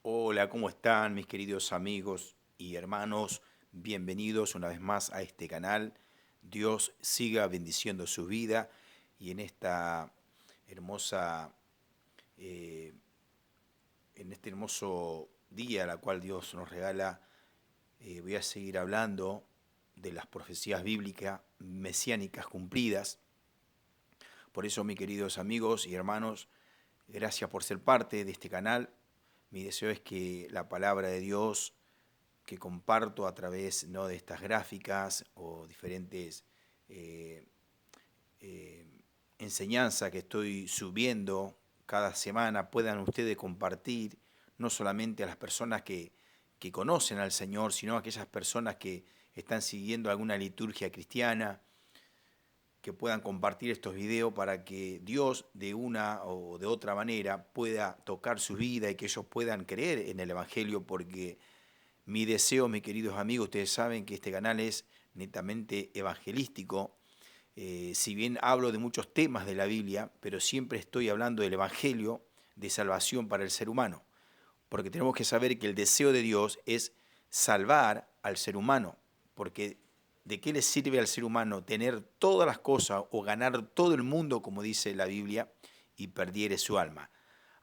Hola, ¿cómo están mis queridos amigos y hermanos? Bienvenidos una vez más a este canal. Dios siga bendiciendo su vida y en esta hermosa, eh, en este hermoso día la cual Dios nos regala, voy a seguir hablando de las profecías bíblicas mesiánicas cumplidas. Por eso, mis queridos amigos y hermanos, gracias por ser parte de este canal. Mi deseo es que la palabra de Dios que comparto a través, ¿no?, de estas gráficas o diferentes eh, eh, enseñanzas que estoy subiendo cada semana puedan ustedes compartir no solamente a las personas que conocen al Señor, sino a aquellas personas que están siguiendo alguna liturgia cristiana, que puedan compartir estos videos para que Dios de una o de otra manera pueda tocar su vida y que ellos puedan creer en el Evangelio, porque mi deseo, mis queridos amigos, ustedes saben que este canal es netamente evangelístico. Si bien hablo de muchos temas de la Biblia, pero siempre estoy hablando del Evangelio de salvación para el ser humano. Porque tenemos que saber que el deseo de Dios es salvar al ser humano. Porque ¿de qué le sirve al ser humano tener todas las cosas o ganar todo el mundo, como dice la Biblia, y perdiere su alma?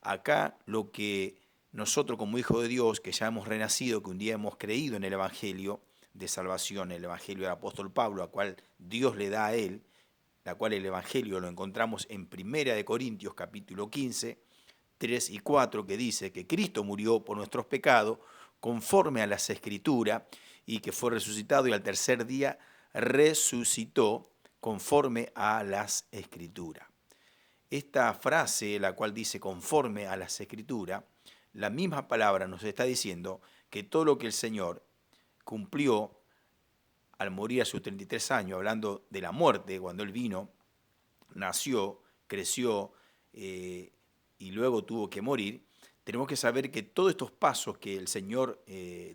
Acá lo que nosotros como hijos de Dios, que ya hemos renacido, que un día hemos creído en el Evangelio de salvación, el Evangelio del apóstol Pablo, a cual Dios le da a él, la cual el Evangelio lo encontramos en Primera de Corintios capítulo 15, 3 y 4, que dice que Cristo murió por nuestros pecados conforme a las Escrituras y que fue resucitado y al tercer día resucitó conforme a las Escrituras. Esta frase, la cual dice conforme a las Escrituras, la misma palabra nos está diciendo que todo lo que el Señor cumplió al morir a sus 33 años, hablando de la muerte, cuando Él vino, nació, creció y luego tuvo que morir, tenemos que saber que todos estos pasos que el Señor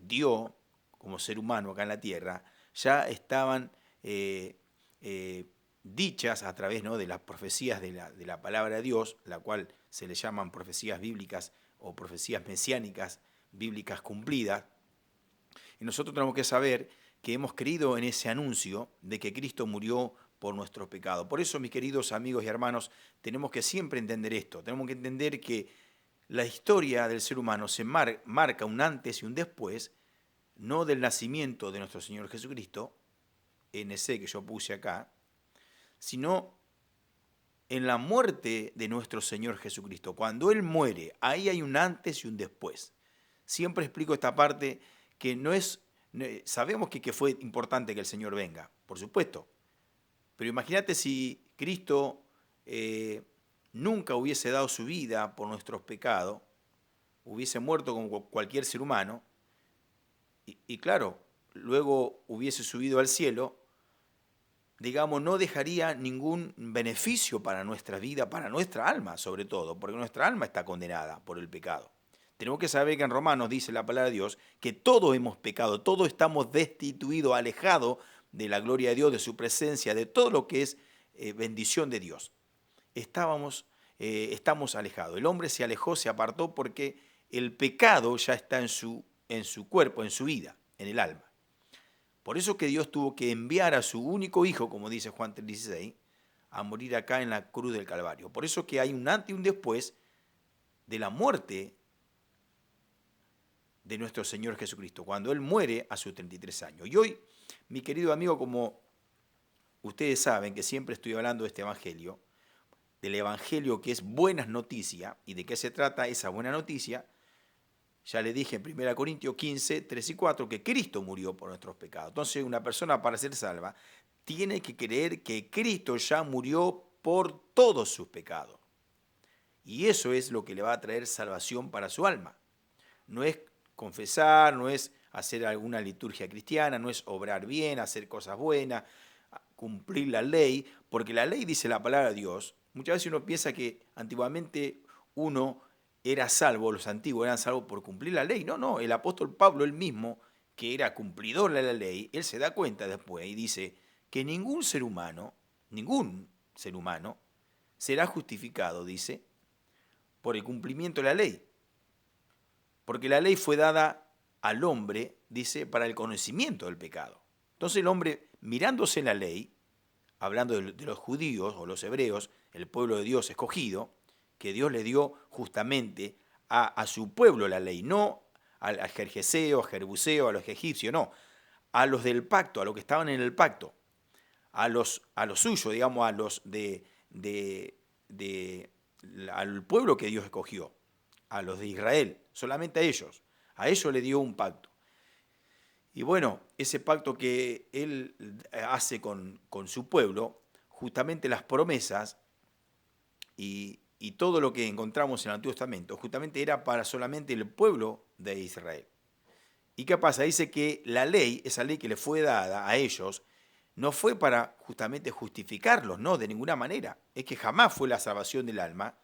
dio como ser humano acá en la tierra ya estaban eh, eh, dichas a través, ¿no?, de las profecías de la palabra de Dios, la cual se le llaman profecías bíblicas o profecías mesiánicas bíblicas cumplidas. Y nosotros tenemos que saber que hemos creído en ese anuncio de que Cristo murió por nuestro pecado. Por eso, mis queridos amigos y hermanos, tenemos que siempre entender esto. Tenemos que entender que la historia del ser humano se marca un antes y un después, no del nacimiento de nuestro Señor Jesucristo, NC que yo puse acá, sino en la muerte de nuestro Señor Jesucristo. Cuando Él muere, ahí hay un antes y un después. Siempre explico esta parte que no es, sabemos que fue importante que el Señor venga, por supuesto, pero imagínate si Cristo nunca hubiese dado su vida por nuestros pecados, hubiese muerto como cualquier ser humano, y claro, luego hubiese subido al cielo, digamos, no dejaría ningún beneficio para nuestra vida, para nuestra alma sobre todo, porque nuestra alma está condenada por el pecado. Tenemos que saber que en Romanos dice la palabra de Dios que todos hemos pecado, todos estamos destituidos, alejados de la gloria de Dios, de su presencia, de todo lo que es bendición de Dios. Estamos alejados. El hombre se alejó, se apartó porque el pecado ya está en su cuerpo, en su vida, en el alma. Por eso que Dios tuvo que enviar a su único hijo, como dice Juan 3:16, a morir acá en la cruz del Calvario. Por eso que hay un antes y un después de la muerte de nuestro Señor Jesucristo, cuando Él muere a sus 33 años. Y hoy, mi querido amigo, como ustedes saben que siempre estoy hablando de este evangelio, del evangelio que es buenas noticias, y de qué se trata esa buena noticia, ya le dije en 1 Corintios 15, 3 y 4, que Cristo murió por nuestros pecados. Entonces, una persona para ser salva tiene que creer que Cristo ya murió por todos sus pecados. Y eso es lo que le va a traer salvación para su alma. No es confesar, no es hacer alguna liturgia cristiana, no es obrar bien, hacer cosas buenas, cumplir la ley, porque la ley dice la palabra de Dios. Muchas veces uno piensa que antiguamente uno era salvo, los antiguos eran salvos por cumplir la ley. No, no, el apóstol Pablo, él mismo, que era cumplidor de la ley, él se da cuenta después y dice que ningún ser humano, será justificado, dice, por el cumplimiento de la ley. Porque la ley fue dada al hombre, dice, para el conocimiento del pecado. Entonces el hombre, mirándose en la ley, hablando de los judíos o los hebreos, el pueblo de Dios escogido, que Dios le dio justamente a su pueblo la ley, no al Jerjeseo, a Jerbuseo, a los egipcios, no, a los del pacto, a los que estaban en el pacto, a los suyos, digamos, a los al pueblo que Dios escogió, a los de Israel, solamente a ellos le dio un pacto. Y bueno, ese pacto que él hace con su pueblo, justamente las promesas y todo lo que encontramos en el Antiguo Testamento, justamente era para solamente el pueblo de Israel. ¿Y qué pasa? Dice que la ley, esa ley que le fue dada a ellos, no fue para justamente justificarlos, no, de ninguna manera. Es que jamás fue la salvación del alma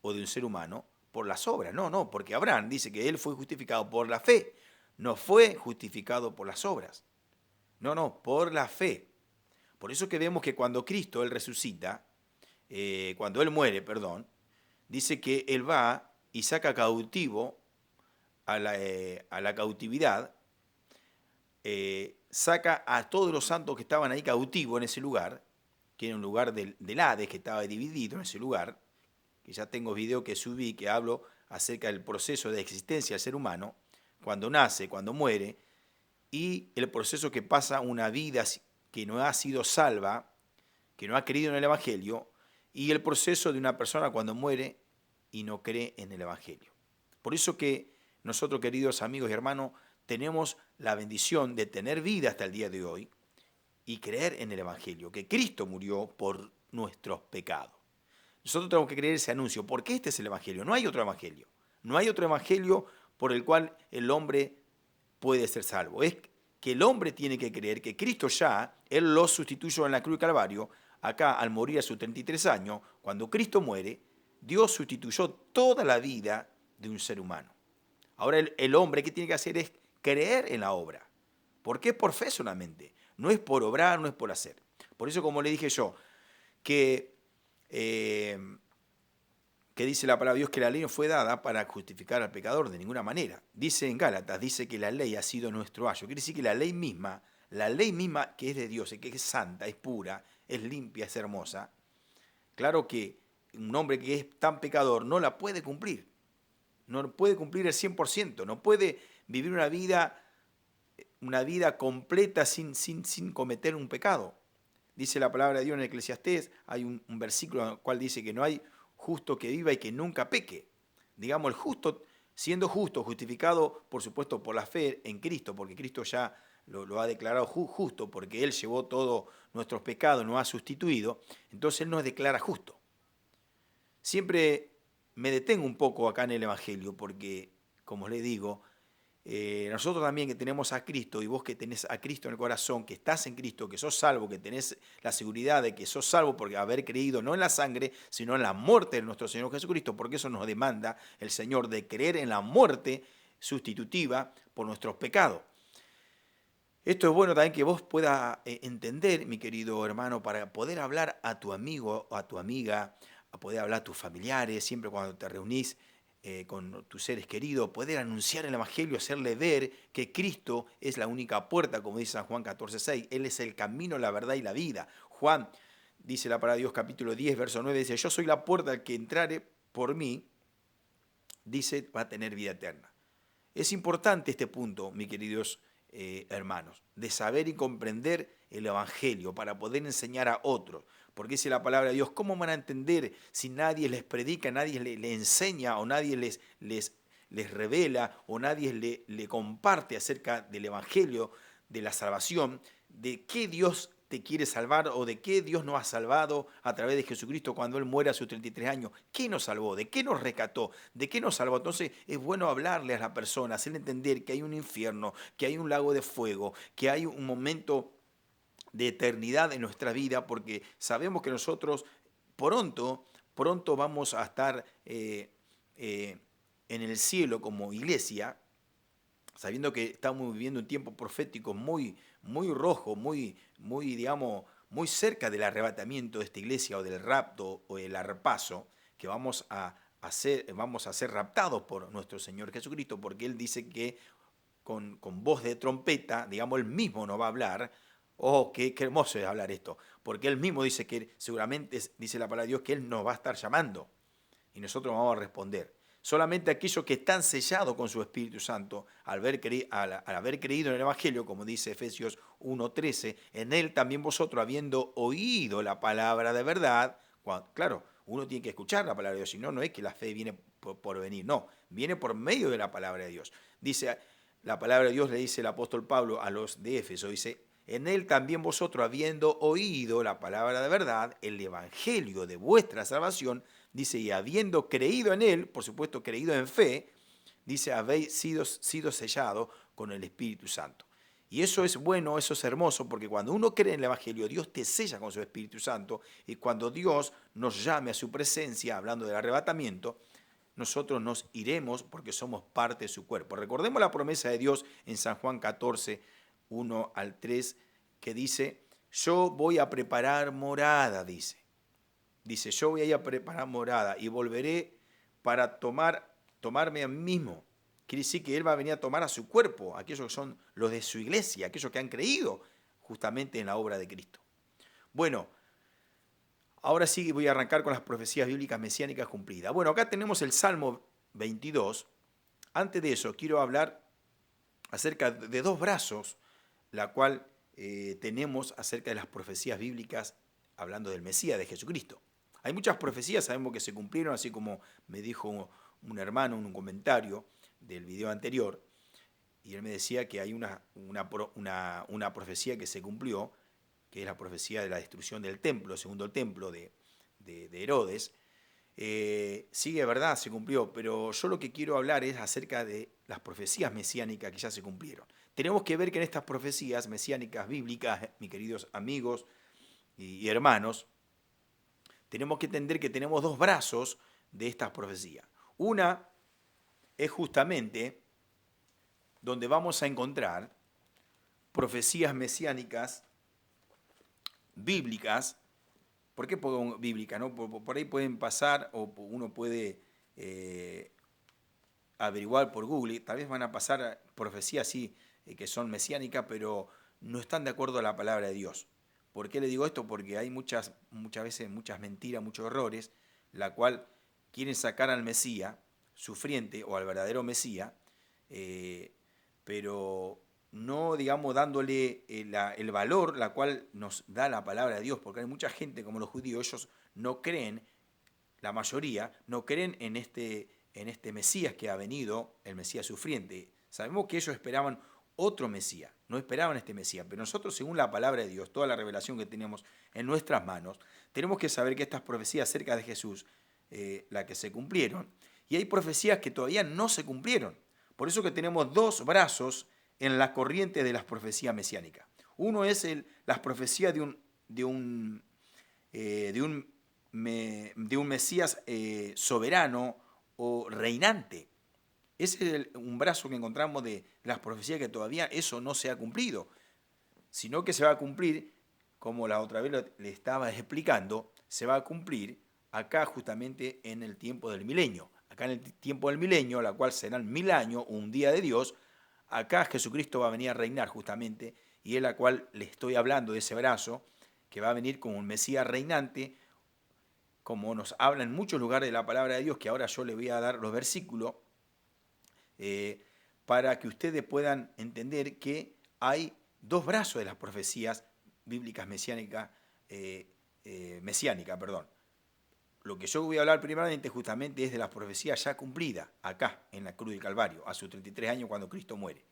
o de un ser humano por las obras, no, porque Abraham dice que él fue justificado por la fe, no fue justificado por las obras, no, por la fe. Por eso que vemos que cuando Cristo, él resucita, cuando él muere, perdón, dice que él va y saca cautivo a la cautividad, saca a todos los santos que estaban ahí cautivos en ese lugar, que era un lugar del Hades, que estaba dividido en ese lugar, que ya tengo video que subí, que hablo acerca del proceso de existencia del ser humano, cuando nace, cuando muere, y el proceso que pasa una vida que no ha sido salva, que no ha creído en el Evangelio, y el proceso de una persona cuando muere y no cree en el Evangelio. Por eso que nosotros, queridos amigos y hermanos, tenemos la bendición de tener vida hasta el día de hoy y creer en el Evangelio, que Cristo murió por nuestros pecados. Nosotros tenemos que creer ese anuncio, porque este es el Evangelio, no hay otro Evangelio. No hay otro Evangelio por el cual el hombre puede ser salvo. Es que el hombre tiene que creer que Cristo ya, él lo sustituyó en la cruz de Calvario, acá al morir a sus 33 años, cuando Cristo muere, Dios sustituyó toda la vida de un ser humano. Ahora el hombre, ¿qué tiene que hacer? Es creer en la obra. ¿Por qué? Por fe solamente. No es por obrar, no es por hacer. Por eso, como le dije yo, que dice la palabra de Dios que la ley no fue dada para justificar al pecador de ninguna manera. Dice en Gálatas, dice que la ley ha sido nuestro ayo. Quiere decir que la ley misma que es de Dios, que es santa, es pura, es limpia, es hermosa, claro que un hombre que es tan pecador no la puede cumplir. No puede cumplir el 100%, no puede vivir una vida completa sin cometer un pecado. Dice la palabra de Dios en Eclesiastés, hay un versículo en el cual dice que no hay justo que viva y que nunca peque. Digamos, el justo, siendo justo, justificado, por supuesto, por la fe en Cristo, porque Cristo ya lo ha declarado justo, porque Él llevó todos nuestros pecados, nos ha sustituido, entonces Él nos declara justo. Siempre me detengo un poco acá en el Evangelio, porque, como les digo, nosotros también que tenemos a Cristo, y vos que tenés a Cristo en el corazón, que estás en Cristo, que sos salvo, que tenés la seguridad de que sos salvo porque haber creído no en la sangre, sino en la muerte de nuestro Señor Jesucristo, porque eso nos demanda el Señor, de creer en la muerte sustitutiva por nuestros pecados. Esto es bueno también que vos puedas entender, mi querido hermano, para poder hablar a tu amigo o a tu amiga, a poder hablar a tus familiares, siempre cuando te reunís con tus seres queridos, poder anunciar el Evangelio, hacerle ver que Cristo es la única puerta, como dice San Juan 14:6, Él es el camino, la verdad y la vida. Juan, dice la palabra de Dios, capítulo 10, verso 9, dice, yo soy la puerta, al que entrare por mí, dice, va a tener vida eterna. Es importante este punto, mis queridos hermanos, de saber y comprender el Evangelio para poder enseñar a otros. Porque dice la palabra de Dios, ¿cómo van a entender si nadie les predica, nadie les enseña o nadie les revela o nadie le comparte acerca del Evangelio, de la salvación, de qué Dios te quiere salvar o de qué Dios nos ha salvado a través de Jesucristo cuando Él muere a sus 33 años? ¿Qué nos salvó? ¿De qué nos rescató? ¿De qué nos salvó? Entonces es bueno hablarle a la persona, hacerle entender que hay un infierno, que hay un lago de fuego, que hay un momento de eternidad en nuestra vida, porque sabemos que nosotros pronto vamos a estar en el cielo como iglesia, sabiendo que estamos viviendo un tiempo profético muy rojo, digamos, muy cerca del arrebatamiento de esta iglesia o del rapto o el arpaso, que vamos a vamos a ser raptados por nuestro Señor Jesucristo, porque Él dice que con voz de trompeta, digamos, Él mismo nos va a hablar. Oh, qué hermoso es hablar esto, porque Él mismo dice que seguramente, dice la palabra de Dios, que Él nos va a estar llamando y nosotros vamos a responder. Solamente aquellos que están sellados con su Espíritu Santo, al haber creído en el Evangelio, como dice Efesios 1:13, en Él también vosotros, habiendo oído la palabra de verdad, claro, uno tiene que escuchar la palabra de Dios, si no, no es que la fe viene por venir, no, viene por medio de la palabra de Dios. Dice, la palabra de Dios le dice el apóstol Pablo a los de Éfeso, dice, en Él también vosotros, habiendo oído la palabra de verdad, el Evangelio de vuestra salvación, dice, y habiendo creído en Él, por supuesto creído en fe, dice, habéis sido sellados con el Espíritu Santo. Y eso es bueno, eso es hermoso, porque cuando uno cree en el Evangelio, Dios te sella con su Espíritu Santo, y cuando Dios nos llame a su presencia, hablando del arrebatamiento, nosotros nos iremos porque somos parte de su cuerpo. Recordemos la promesa de Dios en San Juan 14, 1 al 3, que dice, yo voy a preparar morada, dice. Dice, yo voy a ir a preparar morada y volveré para tomarme a mí mismo. Quiere decir que Él va a venir a tomar a su cuerpo, aquellos que son los de su iglesia, aquellos que han creído justamente en la obra de Cristo. Bueno, ahora sí voy a arrancar con las profecías bíblicas mesiánicas cumplidas. Bueno, acá tenemos el Salmo 22. Antes de eso, quiero hablar acerca de dos brazos, la cual tenemos acerca de las profecías bíblicas hablando del Mesías, de Jesucristo. Hay muchas profecías, sabemos que se cumplieron, así como me dijo un hermano en un comentario del video anterior, y él me decía que hay una profecía que se cumplió, que es la profecía de la destrucción del templo, segundo el templo de Herodes. Sí, es verdad, se cumplió, pero yo lo que quiero hablar es acerca de las profecías mesiánicas que ya se cumplieron. Tenemos que ver que en estas profecías mesiánicas bíblicas, mis queridos amigos y hermanos, tenemos que entender que tenemos dos brazos de estas profecías. Una es justamente donde vamos a encontrar profecías mesiánicas bíblicas. ¿Por qué pongo bíblica? ¿No? Por ahí pueden pasar, o uno puede averiguar por Google, tal vez van a pasar profecías así que son mesiánicas, pero no están de acuerdo a la palabra de Dios. ¿Por qué le digo esto? Porque hay muchas veces muchas mentiras, muchos errores, la cual quieren sacar al Mesías sufriente o al verdadero Mesías, pero no, digamos, dándole el valor la cual nos da la palabra de Dios, porque hay mucha gente como los judíos, ellos no creen, la mayoría, no creen en este Mesías que ha venido, el Mesías sufriente. Sabemos que ellos esperaban otro Mesías, no esperaban este Mesías, pero nosotros, según la palabra de Dios, toda la revelación que tenemos en nuestras manos, tenemos que saber que estas profecías acerca de Jesús, las que se cumplieron, y hay profecías que todavía no se cumplieron. Por eso que tenemos dos brazos en la corriente de las profecías mesiánicas. Uno es las profecías de un Mesías soberano o reinante. Ese es un brazo que encontramos de las profecías que todavía eso no se ha cumplido, sino que se va a cumplir, como la otra vez le estaba explicando, se va a cumplir acá justamente en el tiempo del milenio. Acá en el tiempo del milenio, la cual serán 1000 años, un día de Dios, acá Jesucristo va a venir a reinar justamente, y es la cual le estoy hablando de ese brazo, que va a venir como un Mesías reinante, como nos habla en muchos lugares de la palabra de Dios, que ahora yo le voy a dar los versículos, para que ustedes puedan entender que hay dos brazos de las profecías bíblicas mesiánicas, Lo que yo voy a hablar primeramente justamente es de las profecías ya cumplidas acá en la cruz del Calvario, a sus 33 años cuando Cristo muere.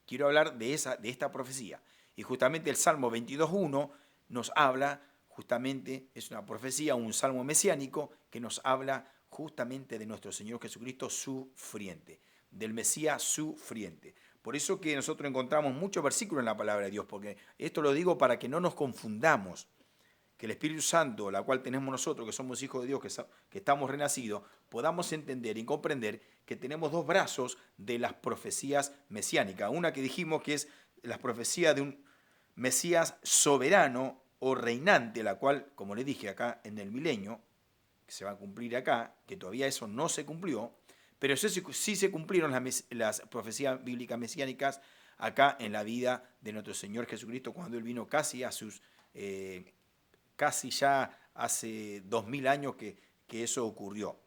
Quiero hablar de esta profecía. Y justamente el Salmo 22.1 nos habla, justamente, es una profecía, un salmo mesiánico que nos habla justamente de nuestro Señor Jesucristo sufriente, del Mesías sufriente. Por eso que nosotros encontramos muchos versículos en la palabra de Dios, porque esto lo digo para que no nos confundamos, que el Espíritu Santo, la cual tenemos nosotros, que somos hijos de Dios, que estamos renacidos, podamos entender y comprender que tenemos dos brazos de las profecías mesiánicas. Una que dijimos que es la profecía de un Mesías soberano o reinante, la cual, como le dije acá en el milenio, que se va a cumplir acá, que todavía eso no se cumplió, pero sí se cumplieron las profecías bíblicas mesiánicas acá en la vida de nuestro Señor Jesucristo, cuando Él vino casi a sus, casi ya hace 2000 años que eso ocurrió.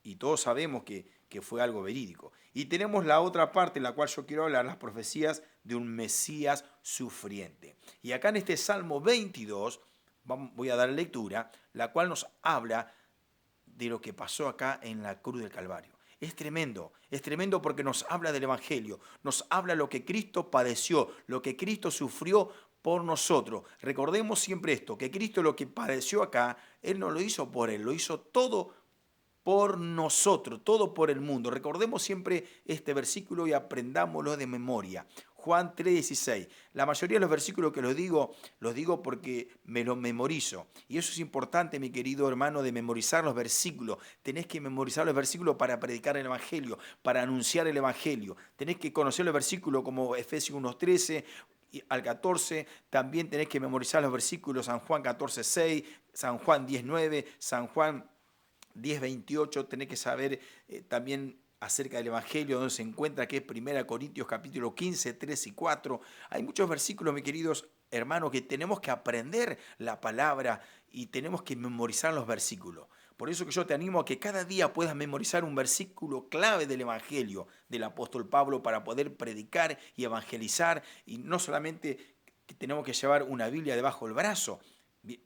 Y todos sabemos que fue algo verídico. Y tenemos la otra parte en la cual yo quiero hablar, las profecías de un Mesías sufriente. Y acá en este Salmo 22, voy a dar lectura, la cual nos habla de lo que pasó acá en la cruz del Calvario. Es tremendo porque nos habla del Evangelio, nos habla lo que Cristo padeció, lo que Cristo sufrió por nosotros. Recordemos siempre esto, que Cristo lo que padeció acá, Él no lo hizo por Él, lo hizo todo por nosotros, todo por el mundo. Recordemos siempre este versículo y aprendámoslo de memoria. Juan 3:16. La mayoría de los versículos que los digo porque me los memorizo. Y eso es importante, mi querido hermano, de memorizar los versículos. Tenés que memorizar los versículos para predicar el Evangelio, para anunciar el Evangelio. Tenés que conocer los versículos como Efesios 1:13 al 14. También tenés que memorizar los versículos San Juan 14:6, San Juan 10:9, San Juan 10:28, tenés que saber también acerca del Evangelio, donde se encuentra, que es 1 Corintios capítulo 15, 3 y 4. Hay muchos versículos, mis queridos hermanos, que tenemos que aprender la palabra y tenemos que memorizar los versículos. Por eso que yo te animo a que cada día puedas memorizar un versículo clave del Evangelio del apóstol Pablo para poder predicar y evangelizar. Y no solamente que tenemos que llevar una Biblia debajo del brazo.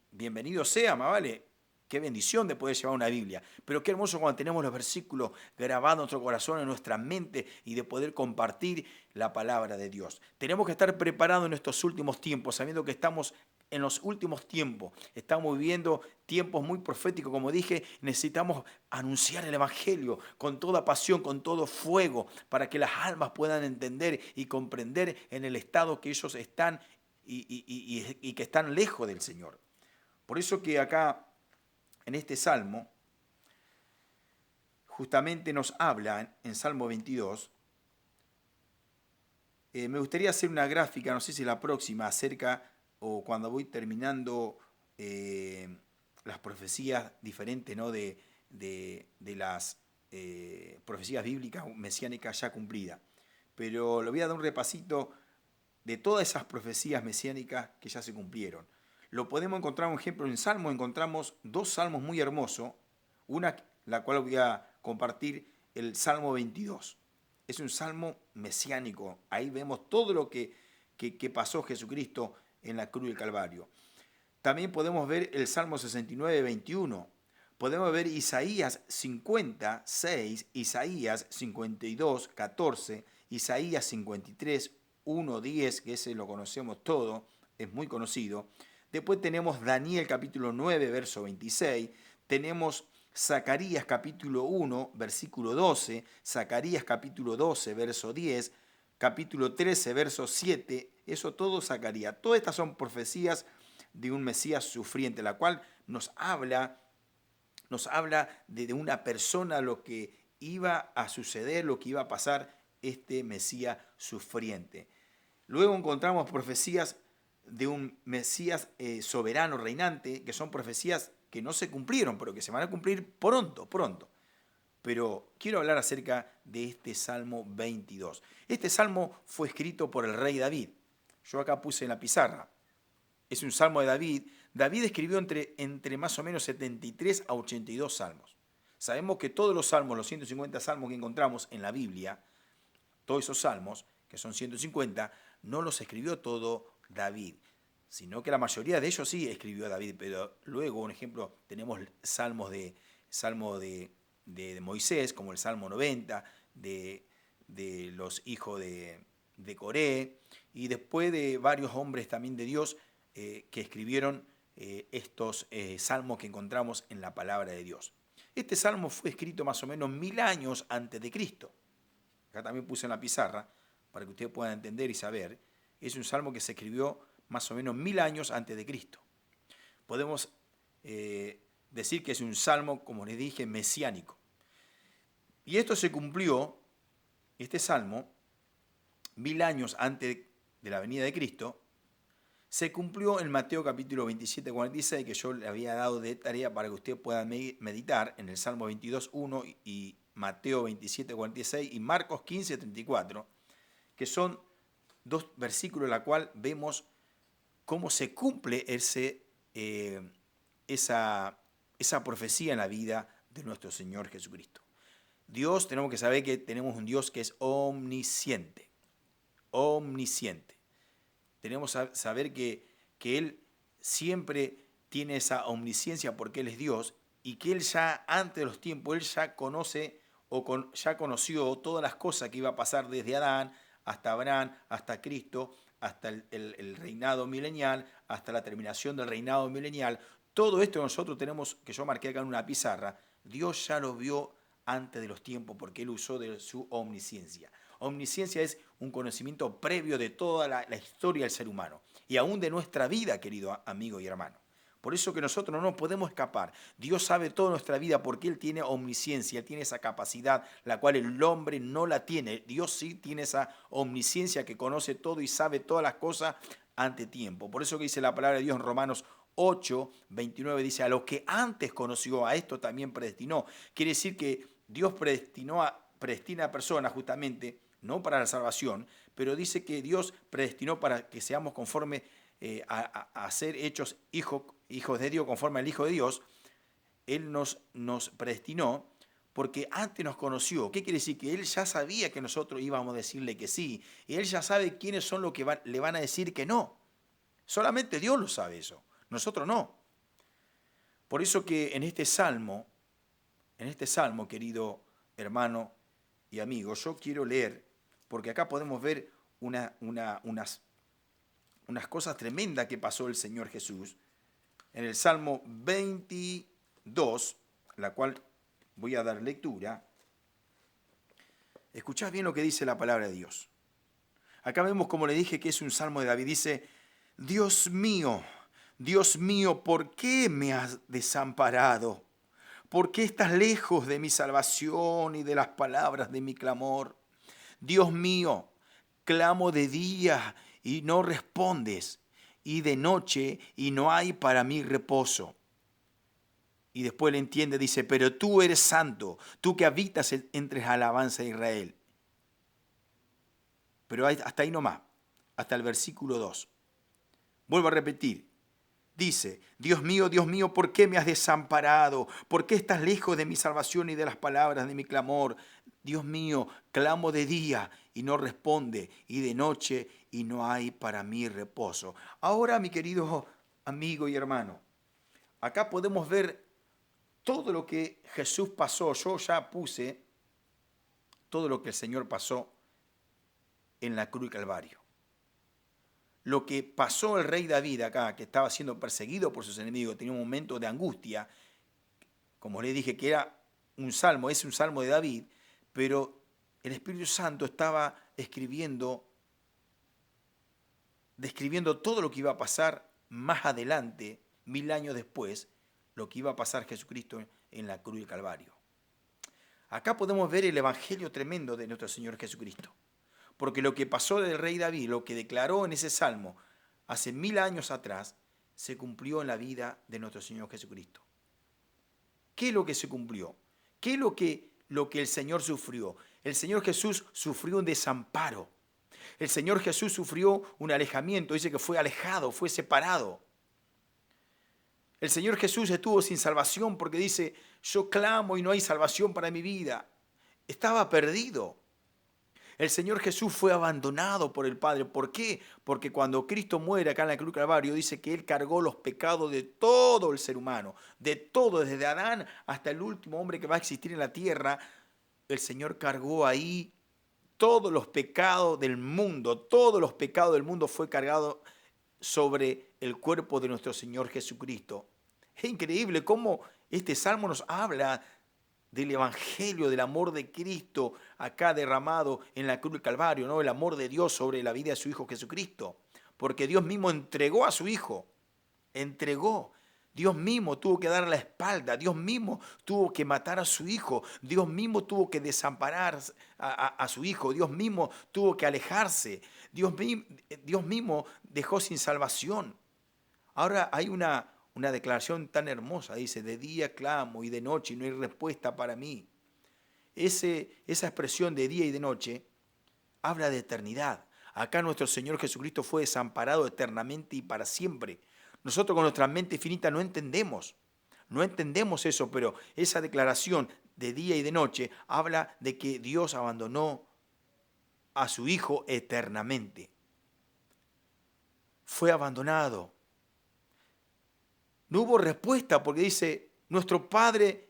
Bienvenido sea, ¿vale? Qué bendición de poder llevar una Biblia. Pero qué hermoso cuando tenemos los versículos grabados en nuestro corazón, en nuestra mente, y de poder compartir la palabra de Dios. Tenemos que estar preparados en estos últimos tiempos, sabiendo que estamos en los últimos tiempos. Estamos viviendo tiempos muy proféticos. Como dije, necesitamos anunciar el Evangelio con toda pasión, con todo fuego, para que las almas puedan entender y comprender en el estado que ellos están y que están lejos del Señor. Por eso que acá, en este Salmo, justamente nos habla en Salmo 22. Me gustaría hacer una gráfica, no sé si la próxima, acerca, o cuando voy terminando las profecías diferentes, ¿no? de las profecías bíblicas mesiánicas ya cumplidas. Pero le voy a dar un repasito de todas esas profecías mesiánicas que ya se cumplieron. Lo podemos encontrar, un ejemplo, en Salmos encontramos dos salmos muy hermosos, una la cual voy a compartir, el Salmo 22. Es un salmo mesiánico, ahí vemos todo lo que pasó Jesucristo en la cruz del Calvario. También podemos ver el Salmo 69, 21. Podemos ver Isaías 56, Isaías 52, 14, Isaías 53, 1, 10, que ese lo conocemos todo, es muy conocido. Después tenemos Daniel capítulo 9, verso 26. Tenemos Zacarías capítulo 1, versículo 12. Zacarías capítulo 12, verso 10. Capítulo 13, verso 7. Eso todo Zacarías. Todas estas son profecías de un Mesías sufriente, la cual nos habla de una persona, lo que iba a suceder, lo que iba a pasar este Mesías sufriente. Luego encontramos profecías de un Mesías soberano, reinante, que son profecías que no se cumplieron, pero que se van a cumplir pronto. Pero quiero hablar acerca de este Salmo 22. Este Salmo fue escrito por el rey David. Yo acá puse en la pizarra. Es un Salmo de David. David escribió entre más o menos 73 a 82 salmos. Sabemos que todos los salmos, los 150 salmos que encontramos en la Biblia, todos esos salmos, que son 150, no los escribió todo David, sino que la mayoría de ellos sí escribió David, pero luego, un ejemplo, tenemos salmo de Moisés, como el Salmo 90, de los hijos de Coré, y después de varios hombres también de Dios que escribieron estos salmos que encontramos en la palabra de Dios. Este salmo fue escrito más o menos 1000 años antes de Cristo. Acá también puse en la pizarra para que ustedes puedan entender y saber. Es un salmo que se escribió más o menos 1000 años antes de Cristo. Podemos decir que es un salmo, como les dije, mesiánico. Y esto se cumplió, este salmo, 1000 años antes de la venida de Cristo, se cumplió en Mateo capítulo 27, 46, que yo le había dado de tarea para que usted pueda meditar en el Salmo 22, 1 y Mateo 27, 46 y Marcos 15, 34, que son dos versículos en los cuales vemos cómo se cumple esa profecía en la vida de nuestro Señor Jesucristo. Dios, tenemos que saber que tenemos un Dios que es omnisciente, omnisciente. Tenemos que saber que Él siempre tiene esa omnisciencia porque Él es Dios y que Él ya antes de los tiempos, Él ya conoce ya conoció todas las cosas que iba a pasar desde Adán hasta Abraham, hasta Cristo, hasta el reinado milenial, hasta la terminación del reinado milenial. Todo esto nosotros tenemos, que yo marqué acá en una pizarra, Dios ya lo vio antes de los tiempos porque Él usó de su omnisciencia. Omnisciencia es un conocimiento previo de toda la historia del ser humano y aún de nuestra vida, querido amigo y hermano. Por eso que nosotros no nos podemos escapar. Dios sabe toda nuestra vida porque Él tiene omnisciencia, Él tiene esa capacidad, la cual el hombre no la tiene. Dios sí tiene esa omnisciencia que conoce todo y sabe todas las cosas ante tiempo. Por eso que dice la palabra de Dios en Romanos 8, 29, dice, a los que antes conoció, a esto también predestinó. Quiere decir que Dios predestina a personas justamente, no para la salvación, pero dice que Dios predestinó para que seamos conformes a ser hechos hijos de Dios, conforme al Hijo de Dios. Él nos predestinó porque antes nos conoció. ¿Qué quiere decir? Que Él ya sabía que nosotros íbamos a decirle que sí. Y Él ya sabe quiénes son los que le van a decir que no. Solamente Dios lo sabe eso, nosotros no. Por eso que en este salmo, querido hermano y amigo, yo quiero leer, porque acá podemos ver unas cosas tremendas que pasó el Señor Jesús. En el Salmo 22, la cual voy a dar lectura, escuchad bien lo que dice la palabra de Dios. Acá vemos, como le dije, que es un salmo de David. Dice, Dios mío, ¿por qué me has desamparado? ¿Por qué estás lejos de mi salvación y de las palabras de mi clamor? Dios mío, clamo de día y no respondes, y de noche y no hay para mí reposo. Y después le entiende, dice, pero tú eres santo, tú que habitas entre alabanza de Israel. Pero hasta ahí nomás, hasta el versículo 2. Vuelvo a repetir. Dice, Dios mío, ¿por qué me has desamparado? ¿Por qué estás lejos de mi salvación y de las palabras de mi clamor? Dios mío, clamo de día y no responde, y de noche y no hay para mí reposo. Ahora, mi querido amigo y hermano, acá podemos ver todo lo que Jesús pasó. Yo ya puse todo lo que el Señor pasó en la cruz del Calvario. Lo que pasó el rey David acá, que estaba siendo perseguido por sus enemigos, tenía un momento de angustia, como les dije que era un salmo, es un salmo de David, pero el Espíritu Santo estaba describiendo todo lo que iba a pasar más adelante, 1000 años después, lo que iba a pasar Jesucristo en la cruz del Calvario. Acá podemos ver el evangelio tremendo de nuestro Señor Jesucristo. Porque lo que pasó del rey David, lo que declaró en ese salmo hace 1000 años atrás, se cumplió en la vida de nuestro Señor Jesucristo. ¿Qué es lo que se cumplió? ¿Qué es lo que el Señor sufrió? El Señor Jesús sufrió un desamparo. El Señor Jesús sufrió un alejamiento. Dice que fue alejado, fue separado. El Señor Jesús estuvo sin salvación porque dice, yo clamo y no hay salvación para mi vida. Estaba perdido. El Señor Jesús fue abandonado por el Padre. ¿Por qué? Porque cuando Cristo muere acá en la cruz del Calvario, dice que Él cargó los pecados de todo el ser humano, de todo, desde Adán hasta el último hombre que va a existir en la tierra. El Señor cargó ahí todos los pecados del mundo fue cargado sobre el cuerpo de nuestro Señor Jesucristo. Es increíble cómo este salmo nos habla del evangelio, del amor de Cristo acá derramado en la cruz del Calvario, ¿no? El amor de Dios sobre la vida de su Hijo Jesucristo. Porque Dios mismo entregó a su Hijo. Entregó. Dios mismo tuvo que dar la espalda, Dios mismo tuvo que matar a su hijo, Dios mismo tuvo que desamparar a su hijo, Dios mismo tuvo que alejarse, Dios mismo dejó sin salvación. Ahora hay una declaración tan hermosa, dice, de día clamo y de noche y no hay respuesta para mí. Esa expresión de día y de noche habla de eternidad. Acá nuestro Señor Jesucristo fue desamparado eternamente y para siempre. Nosotros con nuestra mente finita no entendemos eso, pero esa declaración de día y de noche habla de que Dios abandonó a su Hijo eternamente. Fue abandonado. No hubo respuesta porque dice, nuestro Padre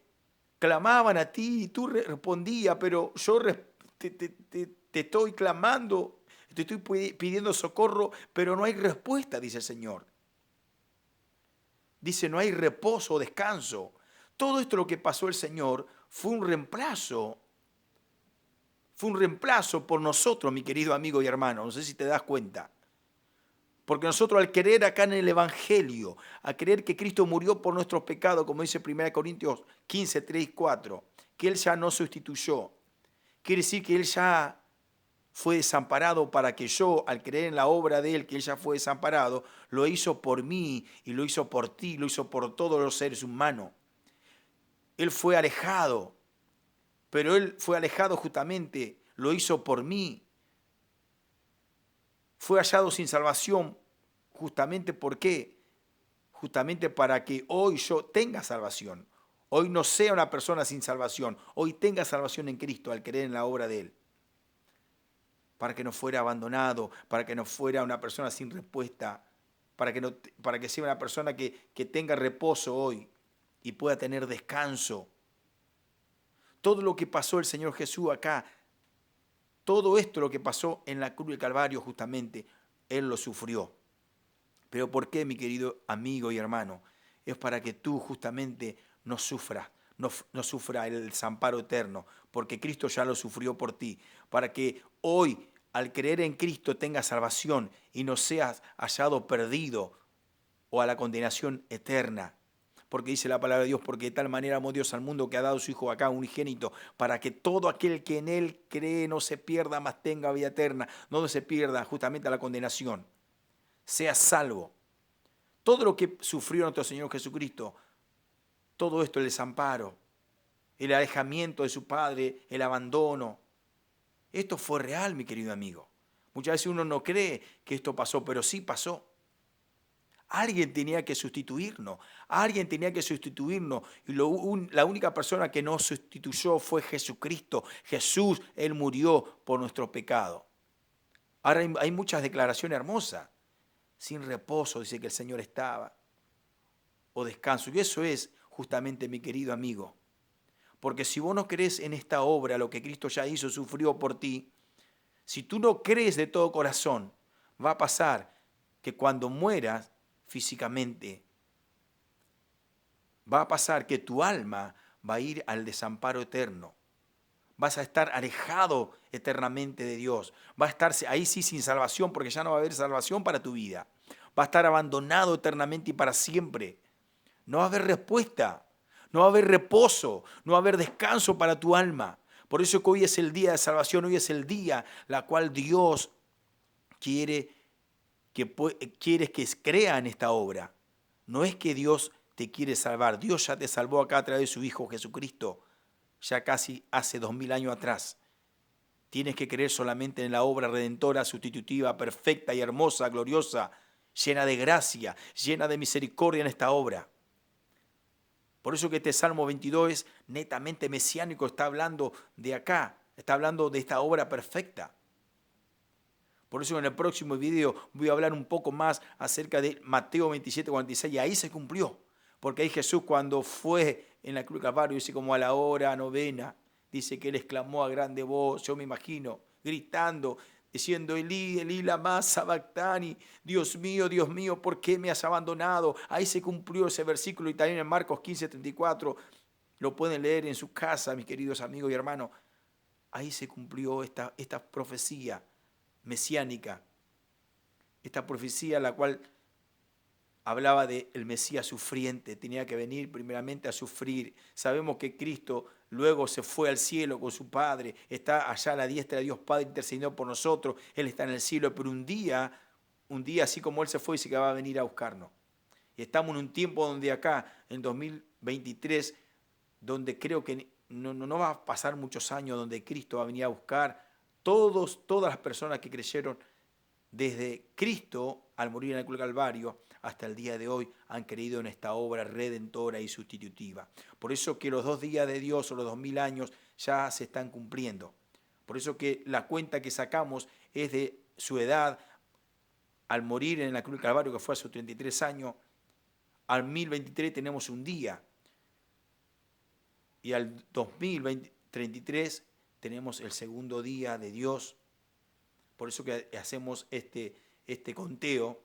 clamaban a ti y tú respondías, pero yo te estoy clamando, te estoy pidiendo socorro, pero no hay respuesta, dice el Señor. Dice, no hay reposo o descanso. Todo esto lo que pasó el Señor fue un reemplazo por nosotros, mi querido amigo y hermano. No sé si te das cuenta. Porque nosotros al creer acá en el Evangelio, a creer que Cristo murió por nuestros pecados, como dice 1 Corintios 15, 3 y 4, que Él ya nos sustituyó, quiere decir que Él ya fue desamparado para que yo, al creer en la obra de Él, que Él ya fue desamparado, lo hizo por mí y lo hizo por ti, lo hizo por todos los seres humanos. Él fue alejado, pero Él fue alejado justamente, lo hizo por mí. Fue hallado sin salvación, justamente ¿por qué? Justamente para que hoy yo tenga salvación. Hoy no sea una persona sin salvación, hoy tenga salvación en Cristo al creer en la obra de Él. Para que no fuera abandonado, para que no fuera una persona sin respuesta, para que sea una persona que tenga reposo hoy y pueda tener descanso. Todo lo que pasó el Señor Jesús acá, todo esto lo que pasó en la cruz del Calvario justamente, Él lo sufrió. Pero ¿por qué, mi querido amigo y hermano? Es para que tú justamente no sufras, no sufra el desamparo eterno, porque Cristo ya lo sufrió por ti, para que hoy, al creer en Cristo, tengas salvación y no seas hallado perdido o a la condenación eterna. Porque dice la palabra de Dios, porque de tal manera amó Dios al mundo que ha dado a su Hijo acá unigénito, para que todo aquel que en Él cree no se pierda, mas tenga vida eterna, no se pierda justamente a la condenación, sea salvo. Todo lo que sufrió nuestro Señor Jesucristo, todo esto, el desamparo, el alejamiento de su Padre, el abandono, esto fue real, mi querido amigo. Muchas veces uno no cree que esto pasó, pero sí pasó. Alguien tenía que sustituirnos, y la única persona que nos sustituyó fue Jesucristo. Jesús, Él murió por nuestro pecado. Ahora hay muchas declaraciones hermosas. Sin reposo, dice que el Señor estaba, o descanso. Y eso es justamente, mi querido amigo. Porque si vos no crees en esta obra, lo que Cristo ya hizo, sufrió por ti, si tú no crees de todo corazón, va a pasar que cuando mueras físicamente, va a pasar que tu alma va a ir al desamparo eterno. Vas a estar alejado eternamente de Dios. Va a estar ahí sí sin salvación, porque ya no va a haber salvación para tu vida. Va a estar abandonado eternamente y para siempre. No va a haber respuesta, no va a haber reposo, no va a haber descanso para tu alma. Por eso que hoy es el día de salvación, hoy es el día la cual Dios quiere que crea en esta obra. No es que Dios te quiere salvar, Dios ya te salvó acá a través de su Hijo Jesucristo, ya casi hace 2000 años atrás. Tienes que creer solamente en la obra redentora, sustitutiva, perfecta y hermosa, gloriosa, llena de gracia, llena de misericordia en esta obra. Por eso que este Salmo 22 es netamente mesiánico, está hablando de acá, está hablando de esta obra perfecta. Por eso en el próximo video voy a hablar un poco más acerca de Mateo 27, 46, y ahí se cumplió. Porque ahí Jesús cuando fue en la cruz del Calvario, dice como a la hora novena, dice que él exclamó a grande voz, yo me imagino, gritando, diciendo, Elí, Elí, lama sabactani, Dios mío, ¿por qué me has abandonado? Ahí se cumplió ese versículo y también en Marcos 15, 34, lo pueden leer en su casa, mis queridos amigos y hermanos. Ahí se cumplió esta profecía mesiánica, esta profecía la cual hablaba del Mesías sufriente, tenía que venir primeramente a sufrir. Sabemos que Cristo luego se fue al cielo con su Padre, está allá a la diestra de Dios Padre intercediendo por nosotros, Él está en el cielo, pero un día así como Él se fue, dice que va a venir a buscarnos. Y estamos en un tiempo donde acá, en 2023, donde creo que no va a pasar muchos años, donde Cristo va a venir a buscar todas las personas que creyeron desde Cristo al morir en el cruz del Calvario hasta el día de hoy han creído en esta obra redentora y sustitutiva. Por eso que los 2 días de Dios o los 2000 años ya se están cumpliendo. Por eso que la cuenta que sacamos es de su edad al morir en la cruz del Calvario, que fue a sus 33 años, al 1023 tenemos un día y al 2033 tenemos el segundo día de Dios. Por eso que hacemos este conteo,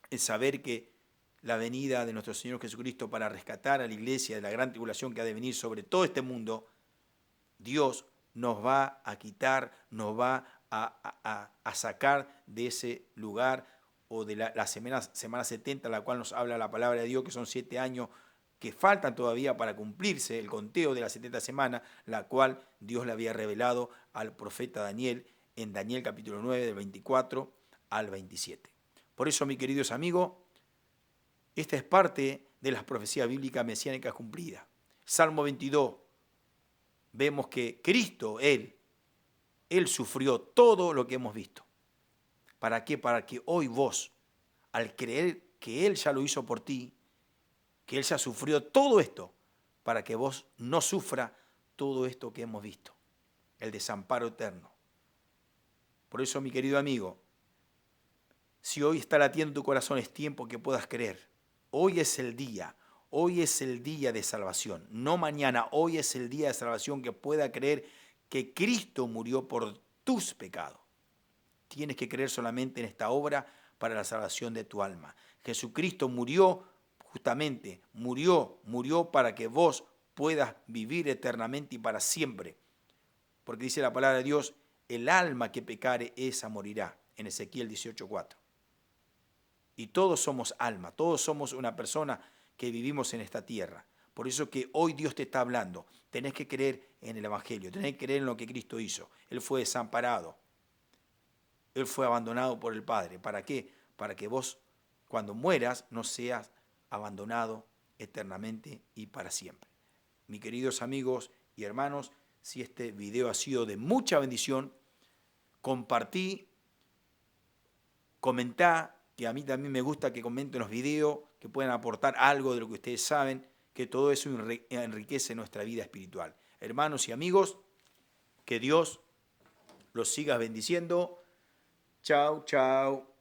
es saber que la venida de nuestro Señor Jesucristo para rescatar a la iglesia de la gran tribulación que ha de venir sobre todo este mundo, Dios nos va a quitar, nos va a sacar de ese lugar o de la semana 70, la cual nos habla la palabra de Dios, que son 7 años que faltan todavía para cumplirse el conteo de las 70 semanas, la cual Dios le había revelado al profeta Daniel en Daniel capítulo 9, del 24 al 27. Por eso, mis queridos amigos, esta es parte de las profecías bíblicas mesiánicas cumplidas. Salmo 22, vemos que Cristo, Él sufrió todo lo que hemos visto. ¿Para qué? Para que hoy vos, al creer que Él ya lo hizo por ti, que Él ya sufrió todo esto, para que vos no sufra todo esto que hemos visto, el desamparo eterno. Por eso, mi querido amigo, si hoy está latiendo tu corazón, es tiempo que puedas creer. Hoy es el día de salvación, no mañana, hoy es el día de salvación que pueda creer que Cristo murió por tus pecados. Tienes que creer solamente en esta obra para la salvación de tu alma. Jesucristo murió, justamente, murió para que vos puedas vivir eternamente y para siempre. Porque dice la palabra de Dios, el alma que pecare, esa morirá, en Ezequiel 18:4. Y todos somos alma, todos somos una persona que vivimos en esta tierra. Por eso que hoy Dios te está hablando. Tenés que creer en el Evangelio, tenés que creer en lo que Cristo hizo. Él fue desamparado, Él fue abandonado por el Padre. ¿Para qué? Para que vos, cuando mueras, no seas abandonado eternamente y para siempre. Mis queridos amigos y hermanos, si este video ha sido de mucha bendición, compartí, comentá, que a mí también me gusta que comenten los videos, que puedan aportar algo de lo que ustedes saben, que todo eso enriquece nuestra vida espiritual. Hermanos y amigos, que Dios los siga bendiciendo. Chao, chao.